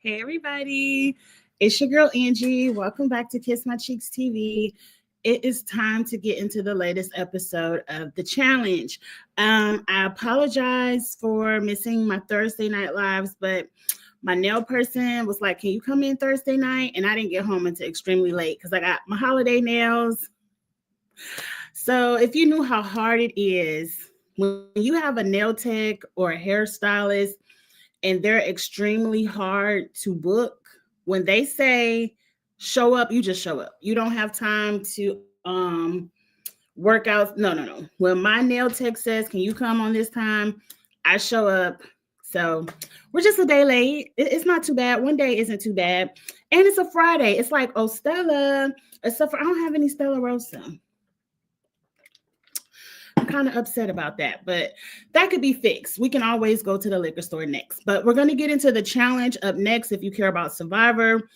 Hey, everybody. It's your girl, Angie. Welcome back to Kiss My Cheeks TV. It is time to get into the latest episode of The Challenge. I apologize for missing my Thursday night lives, but my nail person was like, can you come in Thursday night? And I didn't get home until extremely late because I got my holiday nails. So if you knew how hard it is when you have a nail tech or a hairstylist and they're extremely hard to book, when they say show up, you just show up. You don't have time to work out. No. When my nail tech says, can you come on this time? I show up. So we're just a day late. It's not too bad. One day isn't too bad. And it's a Friday. It's like, oh, Stella, except for I don't have any Stella Rosa. I'm kind of upset about that, but that could be fixed. We can always go to the liquor store next. But we're going to get into the challenge up next if you care about Survivor,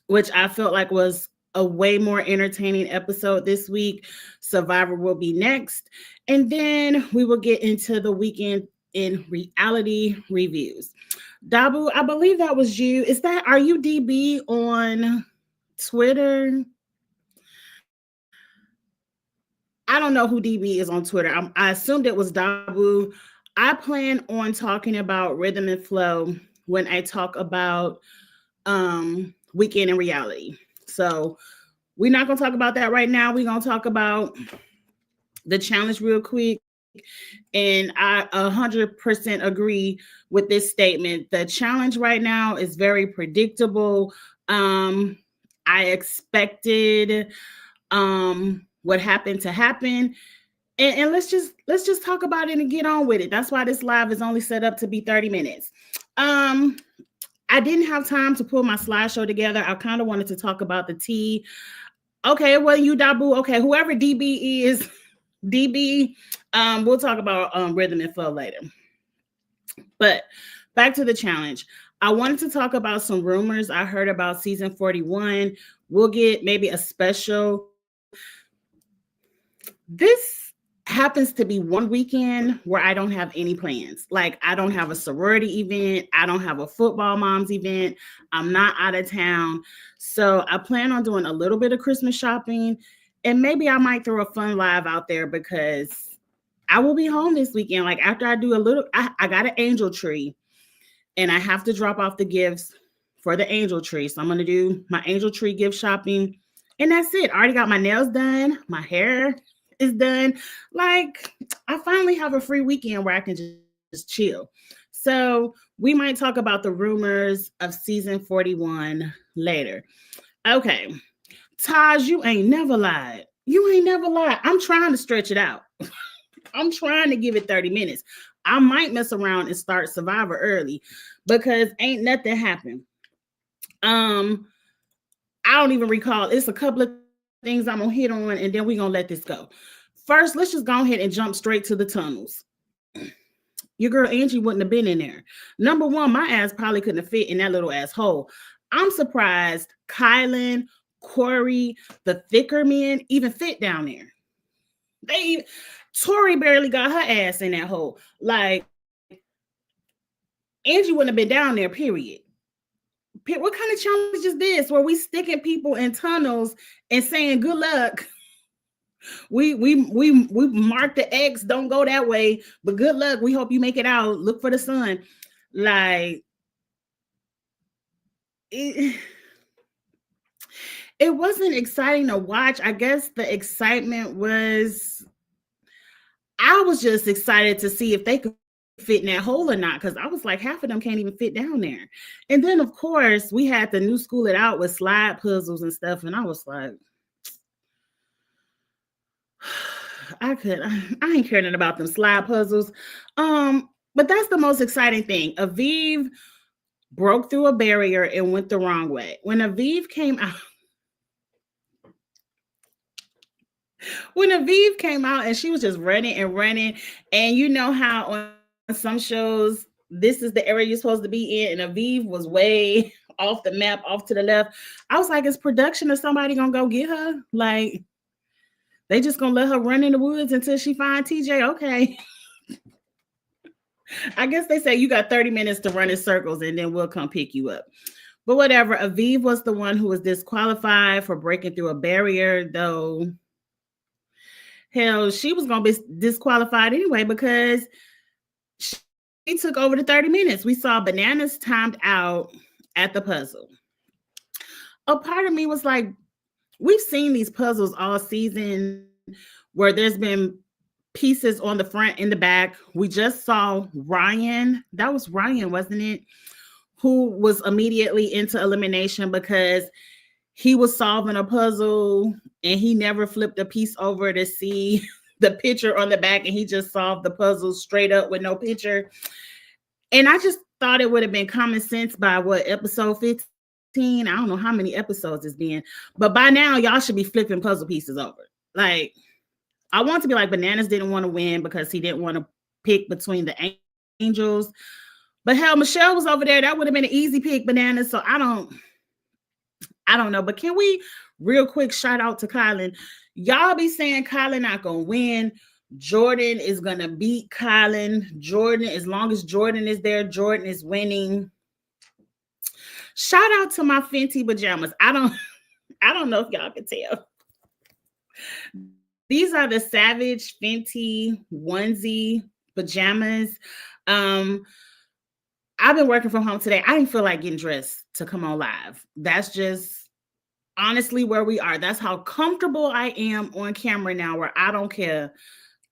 which I felt like was a way more entertaining episode this week. Survivor will be next. And then we will get into the weekend in reality reviews. Dabu, I believe that was you. Are you DB on Twitter? I don't know who DB is on Twitter. I assumed it was Dabu. I plan on talking about rhythm and flow when I talk about weekend in reality. So we're not going to talk about that right now. We're going to talk about the challenge real quick. And I 100% agree with this statement. The challenge right now is very predictable. I expected what happened to happen. And let's just talk about it and get on with it. That's why this live is only set up to be 30 minutes. I didn't have time to pull my slideshow together. I kind of wanted to talk about the tea. Okay, well, you Dabu. Okay, whoever DB is, DB. We'll talk about rhythm and flow later. But back to the challenge. I wanted to talk about some rumors I heard about season 41. We'll get maybe a special. This happens to be one weekend where I don't have any plans. Like, I don't have a sorority event. I don't have a football moms event. I'm not out of town. So I plan on doing a little bit of Christmas shopping. And maybe I might throw a fun live out there because I will be home this weekend. Like, after I do I got an angel tree. And I have to drop off the gifts for the angel tree. So I'm going to do my angel tree gift shopping. And that's it. I already got my nails done. My hair is done. Like, I finally have a free weekend where I can just chill. So we might talk about the rumors of season 41 later. Okay. Taj, you ain't never lied. You ain't never lied. I'm trying to stretch it out. I'm trying to give it 30 minutes. I might mess around and start Survivor early because ain't nothing happened. I don't even recall. It's a couple of things I'm going to hit on, and then we're going to let this go. First, let's just go ahead and jump straight to the tunnels. Your girl Angie wouldn't have been in there. Number one, my ass probably couldn't have fit in that little asshole. I'm surprised Kylan, Corey, the thicker men even fit down there. Tori barely got her ass in that hole. Like, Angie wouldn't have been down there, period. What kind of challenge is this where we sticking people in tunnels and saying good luck? We mark the X, don't go that way, but good luck. We hope you make it out. Look for the sun. Like, it wasn't exciting to watch. I guess the excitement was, I was just excited to see if they could fit in that hole or not, because I was like, half of them can't even fit down there. And then, of course, we had the new School It Out with slide puzzles and stuff, and I was like, I ain't caring about them slide puzzles. But that's the most exciting thing. Aviv broke through a barrier and went the wrong way. When Aviv came out and she was just running, and you know how on some shows this is the area you're supposed to be in, and Aviv was way off the map, off to the left. I was like, is production or somebody gonna go get her? Like, they just gonna let her run in the woods until she find TJ? Okay. I guess they say you got 30 minutes to run in circles and then we'll come pick you up. But whatever, Aviv was the one who was disqualified for breaking through a barrier, though hell, she was going to be disqualified anyway because she took over the 30 minutes. We saw Bananas timed out at the puzzle. A part of me was like, we've seen these puzzles all season where there's been pieces on the front and the back. We just saw Ryan. That was Ryan, wasn't it? Who was immediately into elimination because he was solving a puzzle and he never flipped a piece over to see the picture on the back, and he just solved the puzzle straight up with no picture. And I just thought it would have been common sense by what, episode 15? I don't know how many episodes it's been, but by now y'all should be flipping puzzle pieces over. Like, I want to be like, Bananas didn't want to win because he didn't want to pick between the angels. But hell, Michelle was over there. That would have been an easy pick, Bananas. So I don't know. But can we real quick shout out to Kylan? Y'all be saying Kylan not gonna win. Jordan is gonna beat Kylan. Jordan, as long as Jordan is there, Jordan is winning. Shout out to my Fenty pajamas. I don't know if y'all can tell. These are the Savage Fenty onesie pajamas. I've been working from home today. I didn't feel like getting dressed to come on live. That's just honestly where we are. That's how comfortable I am on camera now, where I don't care.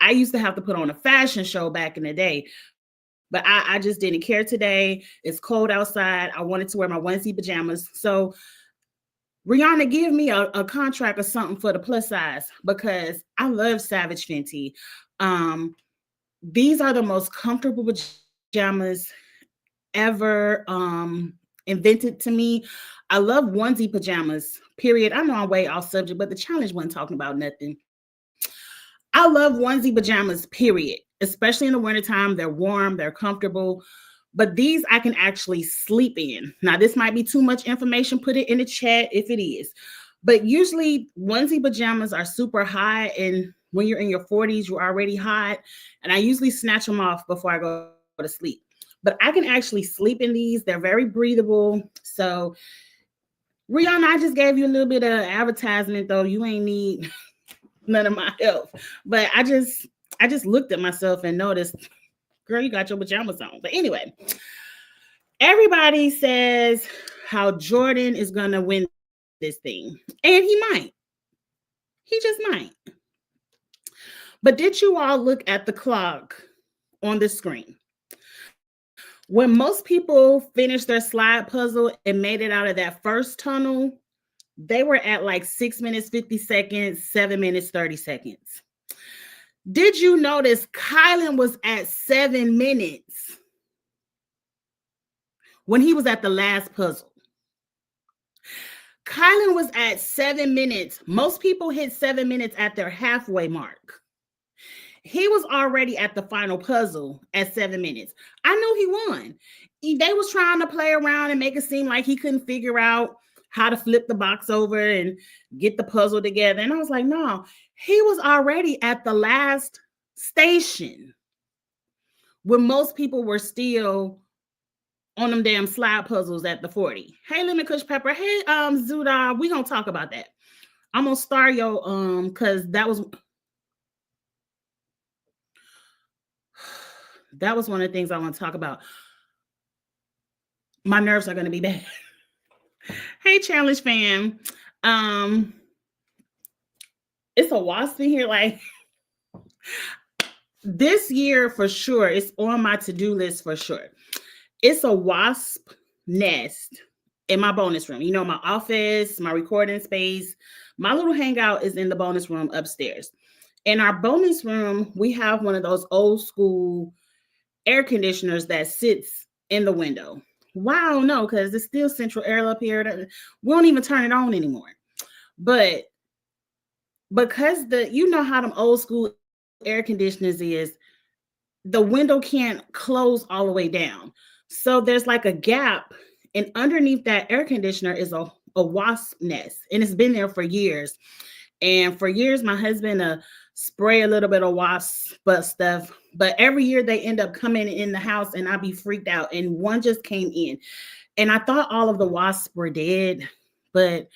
I used to have to put on a fashion show back in the day, but I just didn't care today. It's cold outside. I wanted to wear my onesie pajamas. So Rihanna, give me a contract or something for the plus size because I love Savage Fenty. These are the most comfortable pajamas ever invented to me. I love onesie pajamas, period. I know I'm way off subject, but the challenge wasn't talking about nothing. I love onesie pajamas, period. Especially in the wintertime. They're warm, they're comfortable. But these I can actually sleep in. Now, this might be too much information. Put it in the chat if it is. But usually onesie pajamas are super hot. And when you're in your 40s, you're already hot. And I usually snatch them off before I go to sleep. But I can actually sleep in these. They're very breathable. So, Rihanna, I just gave you a little bit of advertisement, though. You ain't need none of my help. But I just looked at myself and noticed, girl, you got your pajamas on. But anyway, everybody says how Jordan is going to win this thing. And he might. He just might. But did you all look at the clock on the screen? When most people finished their slide puzzle and made it out of that first tunnel, they were at like 6 minutes, 50 seconds, 7 minutes, 30 seconds. Did you notice Kylan was at 7 minutes when he was at the last puzzle? Kylan was at 7 minutes. Most people hit 7 minutes at their halfway mark. He was already at the final puzzle at 7 minutes. I knew he won. They was trying to play around and make it seem like he couldn't figure out how to flip the box over and get the puzzle together. And I was like, no, he was already at the last station when most people were still on them damn slide puzzles at the 40. Hey, Lemon Kush Pepper. Hey, Zuda, we gonna talk about that. I'm gonna start your because that was one of the things I want to talk about. My nerves are gonna be bad. Hey, Challenge fam. It's a wasp in here. Like, this year for sure, it's on my to-do list for sure. It's a wasp nest in my bonus room. You know, my office, my recording space, my little hangout is in the bonus room upstairs. In our bonus room, we have one of those old school air conditioners that sits in the window. Why? I don't know, because it's still central air up here. We don't even turn it on anymore. But because you know how them old school air conditioners is, the window can't close all the way down. So there's like a gap, and underneath that air conditioner is a wasp nest, and it's been there for years. And for years, my husband spray a little bit of wasp butt stuff, but every year they end up coming in the house and I be freaked out. And one just came in, and I thought all of the wasps were dead, but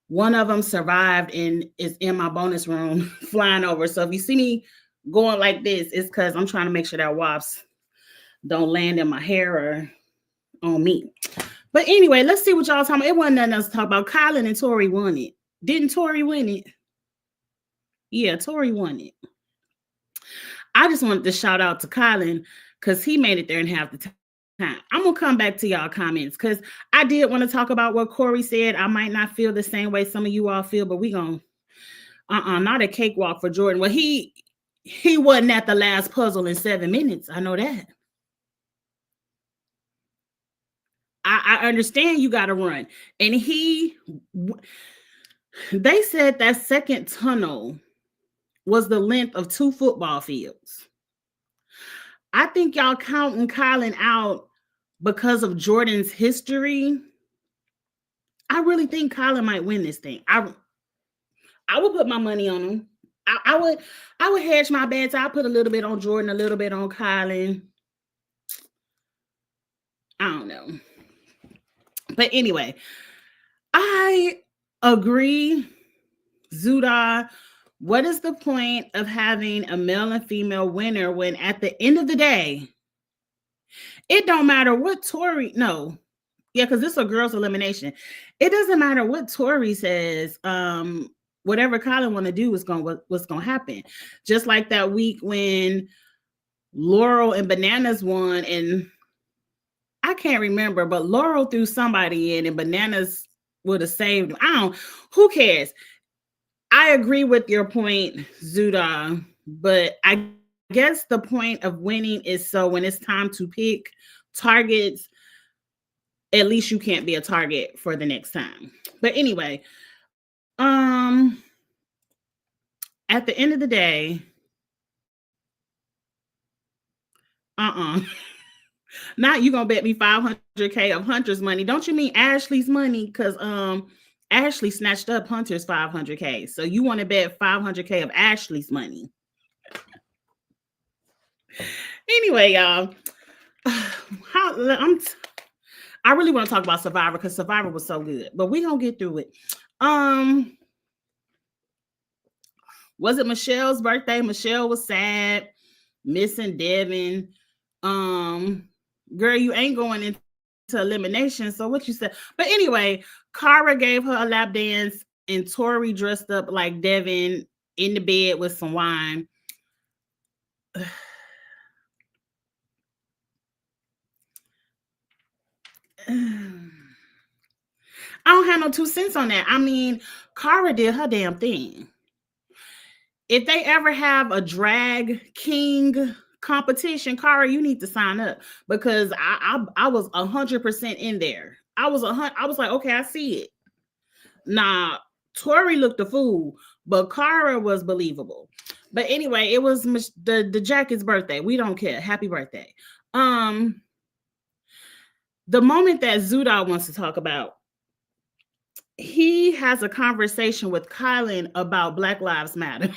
one of them survived and is in my bonus room flying over. So if you see me going like this, it's because I'm trying to make sure that wasps don't land in my hair or on me. But anyway, let's see what y'all talking about. It wasn't nothing else to talk about. Kylan and Tori won it. Didn't Tori win it? Yeah, Tori won it. I just wanted to shout out to Kylan because he made it there in half the time. I'm going to come back to y'all comments because I did want to talk about what Corey said. I might not feel the same way some of you all feel, but we going to, not a cakewalk for Jordan. Well, he wasn't at the last puzzle in 7 minutes. I know that. I understand you got to run. And they said that second tunnel was the length of 2 football fields. I think y'all counting Kylan out because of Jordan's history. I really think Kylan might win this thing. I would put my money on him. I would hedge my bets. I put a little bit on Jordan, a little bit on Kylan. I don't know. But anyway, I agree, Zuda. What is the point of having a male and female winner when at the end of the day, it don't matter what Tori, no. Yeah, because this is a girls' elimination. It doesn't matter what Tori says. Whatever Kylan want to do is what's gonna happen. Just like that week when Laurel and Bananas won, and I can't remember, but Laurel threw somebody in and Bananas would have saved them. Who cares? I agree with your point, Zuda, but I guess the point of winning is so when it's time to pick targets, at least you can't be a target for the next time. But anyway, at the end of the day, not you gonna bet me $500K of Hunter's money. Don't you mean Ashley's money? Because Ashley snatched up Hunter's $500K. So you want to bet $500K of Ashley's money. Anyway, y'all, I really want to talk about Survivor because Survivor was so good, but we're gonna get through it. Was it Michelle's birthday? Michelle was sad, missing Devin. Girl, you ain't going into elimination. So what you said? But anyway, Cara gave her a lap dance, and Tori dressed up like Devin in the bed with some wine. I don't have no 2 cents on that. I mean, Cara did her damn thing. If they ever have a drag king competition, Cara, you need to sign up because I was 100% in there. I was like, okay, I see it. Nah, Tori looked a fool, but Cara was believable. But anyway, it was the Jacket's birthday. We don't care. Happy birthday. The moment that Zuda wants to talk about, he has a conversation with Kylan about Black Lives Matter.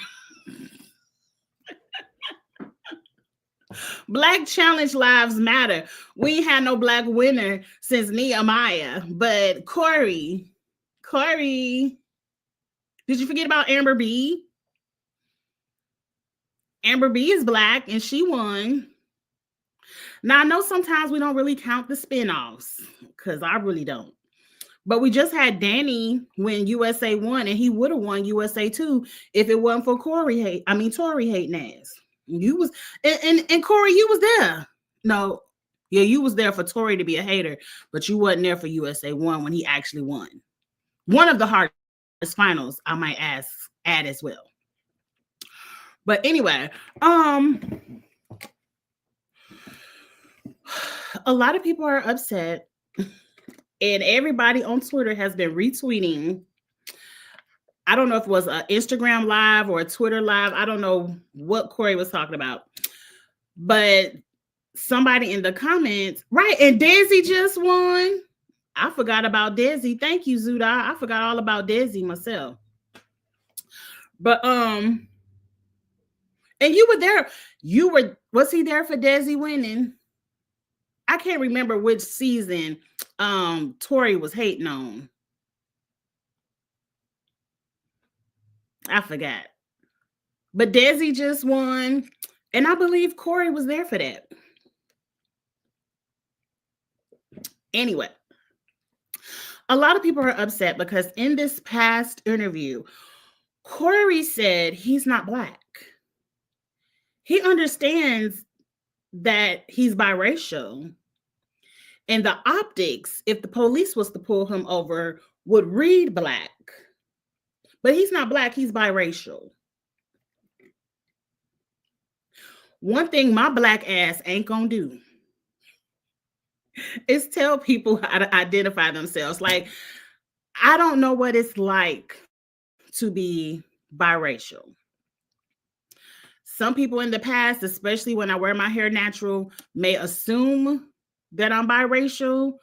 Black Challenge Lives Matter. We ain't had no black winner since Nehemiah. But Corey, did you forget about Amber B? Amber B is black and she won. Now, I know sometimes we don't really count the spinoffs because I really don't. But we just had Danny win USA 1 and he would have won USA 2 if it wasn't for Tori hating ass. You was and Corey, you was there. No, yeah, you was there for Tori to be a hater, but you wasn't there for USA 1 when he actually won. One of the hardest finals, I might add as well. But anyway, a lot of people are upset, and everybody on Twitter has been retweeting. I don't know if it was an Instagram live or a Twitter live. I don't know what Corey was talking about. But somebody in the comments, right, and Desi just won. I forgot about Desi. Thank you, Zuda. I forgot all about Desi myself. But and you were there. Was he there for Desi winning? I can't remember which season Tori was hating on. I forgot. But Desi just won, and I believe Corey was there for that. Anyway, a lot of people are upset because in this past interview, Corey said he's not Black. He understands that he's biracial. And the optics, if the police was to pull him over, would read Black. But he's not Black, he's biracial. One thing my Black ass ain't gonna do is tell people how to identify themselves. Like, I don't know what it's like to be biracial. Some people in the past, especially when I wear my hair natural, may assume that I'm biracial.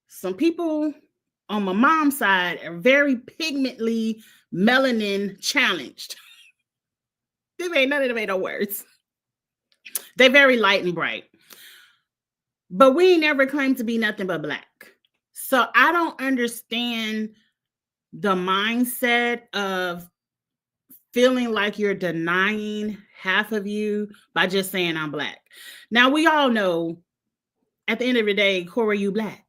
Some people on my mom's side are very pigmently melanin challenged. None of them ain't no words. They're very light and bright. But we ain't never claimed to be nothing but Black. So I don't understand the mindset of feeling like you're denying half of you by just saying I'm Black. Now, we all know at the end of the day, Corey, you Black.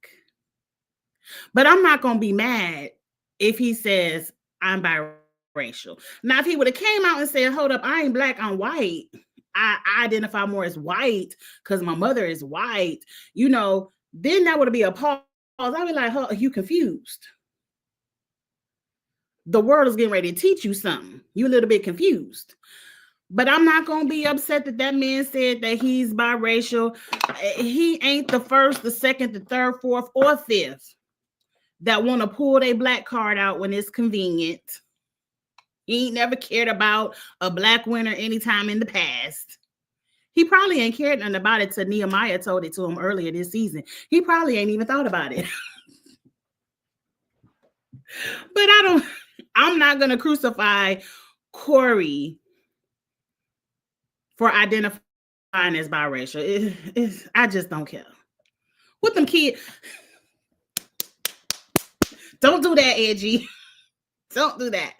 But I'm not going to be mad if he says I'm biracial. Now, if he would have came out and said, hold up, I ain't Black, I'm white. I identify more as white because my mother is white, you know, then that would be a pause. I'd be like, oh, you confused. The world is getting ready to teach you something. You a little bit confused. But I'm not going to be upset that that man said that he's biracial. He ain't the first, the second, the third, fourth, or fifth that want to pull their Black card out when it's convenient. He ain't never cared about a Black winner anytime in the past. He probably ain't cared nothing about it till Nehemiah told it to him earlier this season. He probably ain't even thought about it. But I'm not going to crucify Corey for identifying as biracial. I just don't care. With them kids, don't do that, Edgy. Don't do that.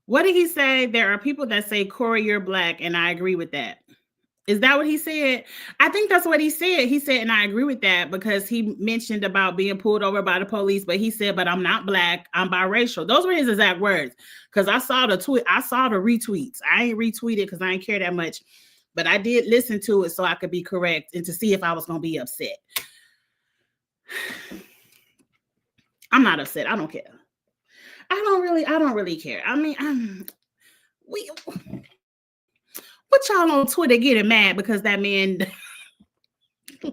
What did he say? There are people that say, Corey, you're Black, and I agree with that. Is that what he said? I think that's what he said. He said, and I agree with that, because he mentioned about being pulled over by the police, but he said, but I'm not Black, I'm biracial. Those were his exact words. Because I saw the tweet, I saw the retweets. I ain't retweeted because I ain't care that much, but I did listen to it so I could be correct and to see if I was going to be upset. I'm not upset. I don't care. I don't really care. I mean, what y'all on Twitter getting mad because that man, he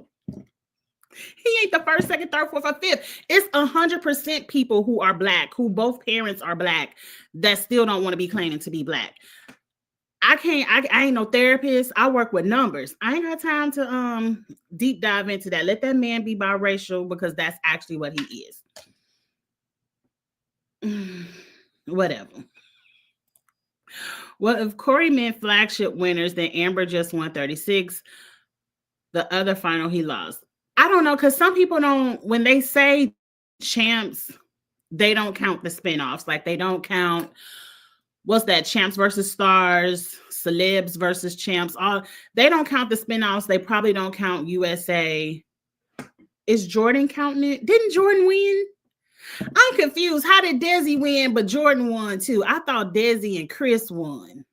ain't the first, second, third, fourth, or fifth. It's 100% people who are Black, who both parents are Black, that still don't want to be claiming to be Black. I ain't no therapist. I work with numbers. I ain't got time to deep dive into that. Let that man be biracial, because that's actually what he is. Whatever. Well, if Corey meant flagship winners, then Amber just won 36. The other final he lost. I don't know, because some people don't, when they say champs, they don't count the spinoffs. Like, they don't count, what's that, champs versus stars, celebs versus champs. They don't count the spinoffs. They probably don't count USA. Is Jordan counting it? Didn't Jordan win? I'm confused. How did Desi win, but Jordan won too? I thought Desi and Chris won.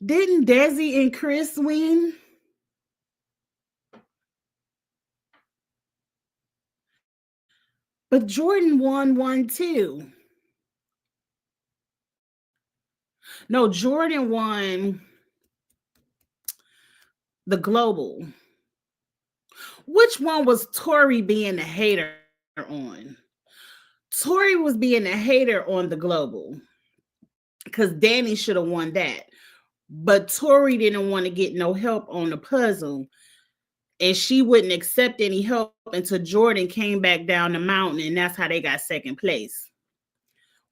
Didn't Desi and Chris win? But Jordan won too. No, Jordan won the global. Which one was Tori being a hater on? Tori was being a hater on the global, because Danny should have won that. But Tori didn't want to get no help on the puzzle. and she wouldn't accept any help until Jordan came back down the mountain, and that's how they got second place.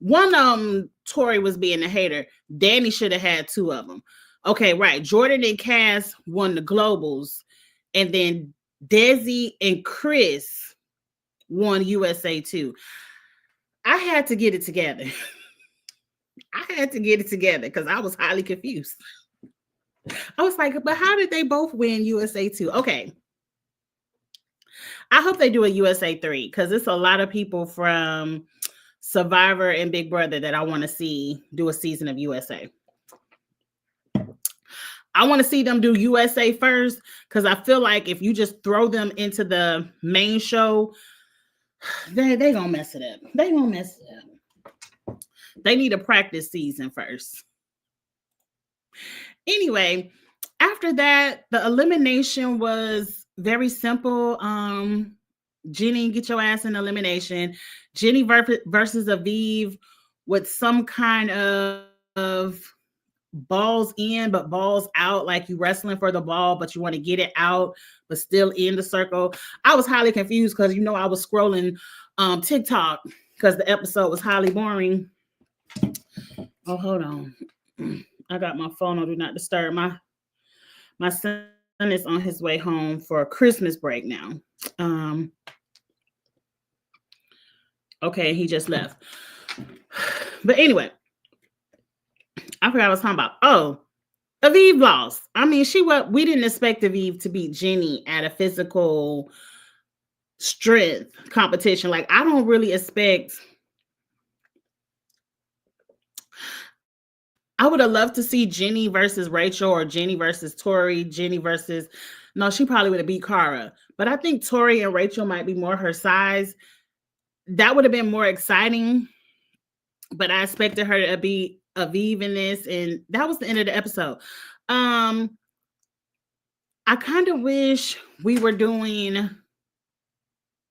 One Tori was being a hater. Danny should have had two of them. Okay, right. Jordan and Cass won the globals, and then Desi and Chris won USA 2. I had to get it together. I had to get it together because I was highly confused. I was like, but how did they both win USA 2? Okay. I hope they do a USA 3 because it's a lot of people from Survivor and Big Brother that I want to see do a season of USA. I want to see them do USA first because I feel like if you just throw them into the main show, they gonna mess it up. They gonna mess it up. They need a practice season first. Anyway, after that, the elimination was very simple. Jenny, get your ass in elimination. Jenny versus Aviv with some kind of balls in, but balls out, like you wrestling for the ball, but you want to get it out, but still in the circle. I was highly confused because, I was scrolling TikTok because the episode was highly boring. Oh, hold on. I got my phone on Do Not Disturb. My son is on his way home for a Christmas break now. Okay, he just left. But anyway, I forgot what I was talking about. Oh, Aviv lost. I mean, we didn't expect Aviv to beat Jenny at a physical strength competition. Like, I don't really expect. I would have loved to see Jenny versus Rachel or Jenny versus Tori. No, she probably would have beat Cara. But I think Tori and Rachel might be more her size. That would have been more exciting. But I expected her to be Aviv in this, and that was the end of the episode. I kind of wish we were doing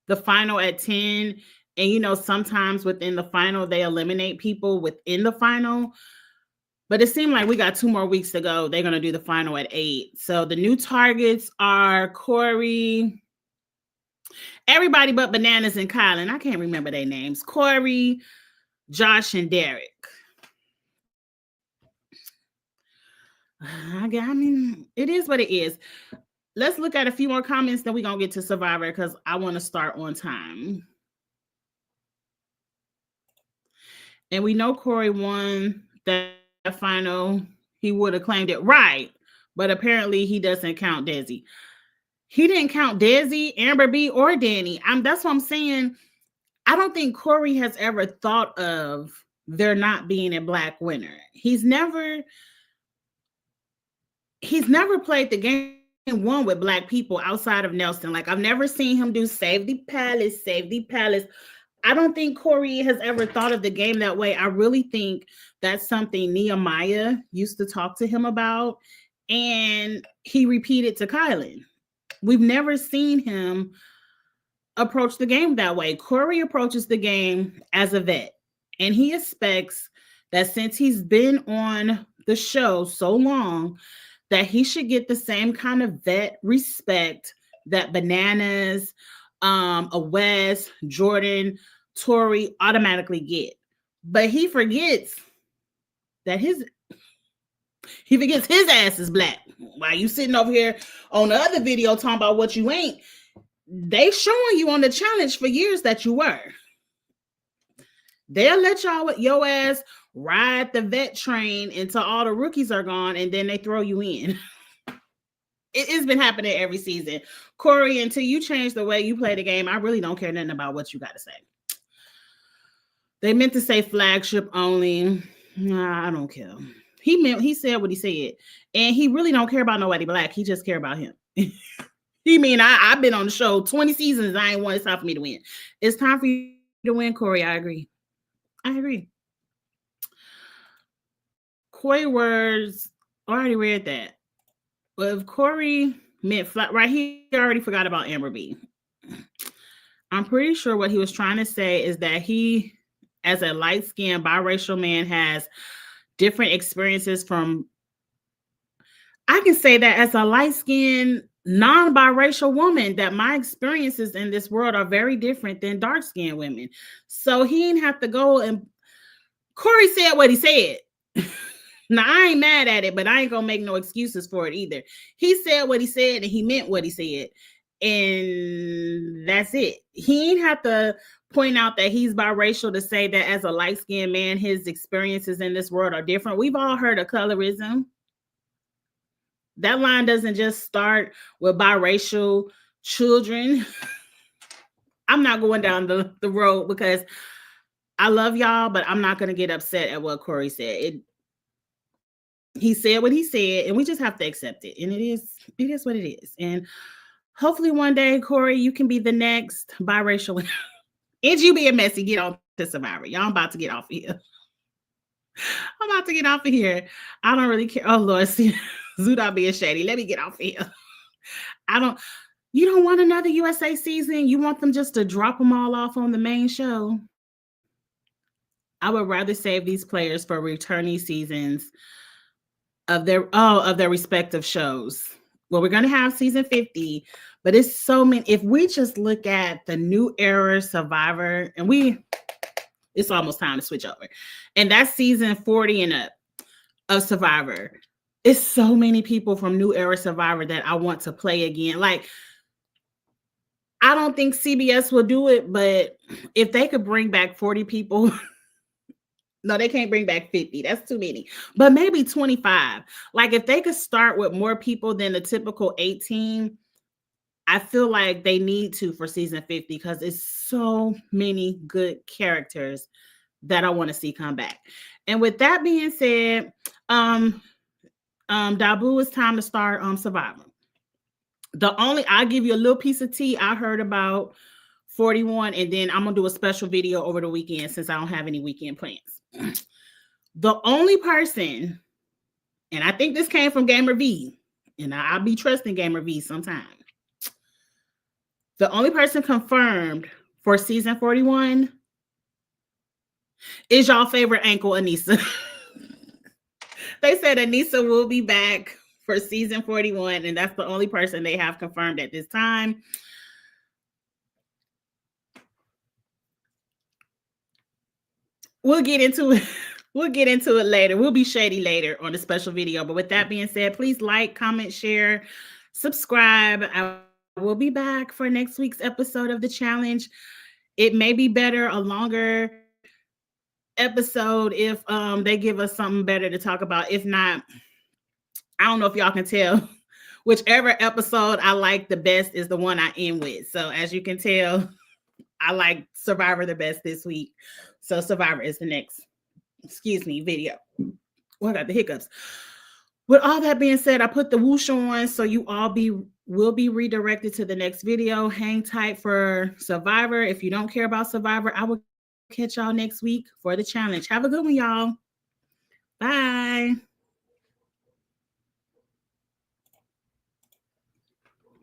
the final at 10. And, sometimes within the final, they eliminate people within the final. But it seemed like we got 2 more weeks to go. They're going to do the final at 8. So the new targets are Corey, everybody but Bananas and Kylan. I can't remember their names. Corey, Josh, and Derek. I mean, it is what it is. Let's look at a few more comments, then we're going to get to Survivor because I want to start on time. And we know Corey won that final. He would have claimed it right, but apparently he doesn't count Desi. He didn't count Desi, Amber B, or Danny. That's what I'm saying. I don't think Corey has ever thought of there not being a black winner. He's never played the game one with black people outside of Nelson. Like, I've never seen him do Save the Palace, Save the Palace. I don't think Corey has ever thought of the game that way. I really think that's something Nehemiah used to talk to him about, and he repeated to Kylan. We've never seen him approach the game that way. Corey approaches the game as a vet, and he expects that since he's been on the show so long, that he should get the same kind of vet respect that Bananas, a Wes, Jordan, Tori automatically get. But he forgets that his ass is black. While you sitting over here on the other video talking about what you ain't, they showing you on the challenge for years that you were. They'll let your ass ride the vet train until all the rookies are gone, and then they throw you in. It's been happening every season. Corey, until you change the way you play the game, I really don't care nothing about what you got to say. They meant to say flagship only. Nah, I don't care. He said what he said. And he really don't care about nobody black. He just care about him. I've been on the show 20 seasons. I ain't want it's time for me to win. It's time for you to win, Corey. I agree. Corey words, I already read that. But if Corey meant flat, right, he already forgot about Amber B. I'm pretty sure what he was trying to say is that he, as a light-skinned biracial man, has different experiences from, I can say that as a light-skinned non-biracial woman that my experiences in this world are very different than dark-skinned women. So he didn't have to go and Corey said what he said. Now I ain't mad at it, but I ain't gonna make no excuses for it either. He said what he said and he meant what he said. And that's it. He ain't have to point out that he's biracial to say that as a light-skinned man, his experiences in this world are different. We've all heard of colorism. That line doesn't just start with biracial children. I'm not going down the road because I love y'all, but I'm not going to get upset at what Corey said. He said what he said, and we just have to accept it. And it is what it is. And hopefully one day, Corey, you can be the next biracial. And you being messy, get on to Survivor. Y'all, I'm about to get off of here. I'm about to get off of here. I don't really care. Oh, Lord, see, Zuda being shady. Let me get off of here. You don't want another USA season? You want them just to drop them all off on the main show? I would rather save these players for returning seasons of their respective shows. Well, we're going to have season 50, but it's so many. If we just look at the new era Survivor, and it's almost time to switch over. And that's season 40 and up of Survivor. It's so many people from new era Survivor that I want to play again. Like, I don't think CBS will do it, but if they could bring back 40 people, no, they can't bring back 50. That's too many. But maybe 25. Like, if they could start with more people than the typical 18, I feel like they need to for season 50 because it's so many good characters that I want to see come back. And with that being said, Dabu, it's time to start Survivor. I'll give you a little piece of tea I heard about 41, and then I'm gonna do a special video over the weekend since I don't have any weekend plans. The only person, and I think this came from Gamer V, and I'll be trusting Gamer V sometime. The only person confirmed for season 41 is y'all favorite ankle, Anissa. They said Anissa will be back for season 41, and that's the only person they have confirmed at this time. We'll get into it. We'll get into it later. We'll be shady later on a special video. But with that being said, please like, comment, share, subscribe. I will be back for next week's episode of the challenge. It may be better, a longer episode if they give us something better to talk about. If not, I don't know if y'all can tell. Whichever episode I like the best is the one I end with. So as you can tell, I like Survivor the best this week. So Survivor is the next, video. Well, I got the hiccups. With all that being said, I put the whoosh on so you all will be redirected to the next video. Hang tight for Survivor. If you don't care about Survivor, I will catch y'all next week for the challenge. Have a good one, y'all. Bye.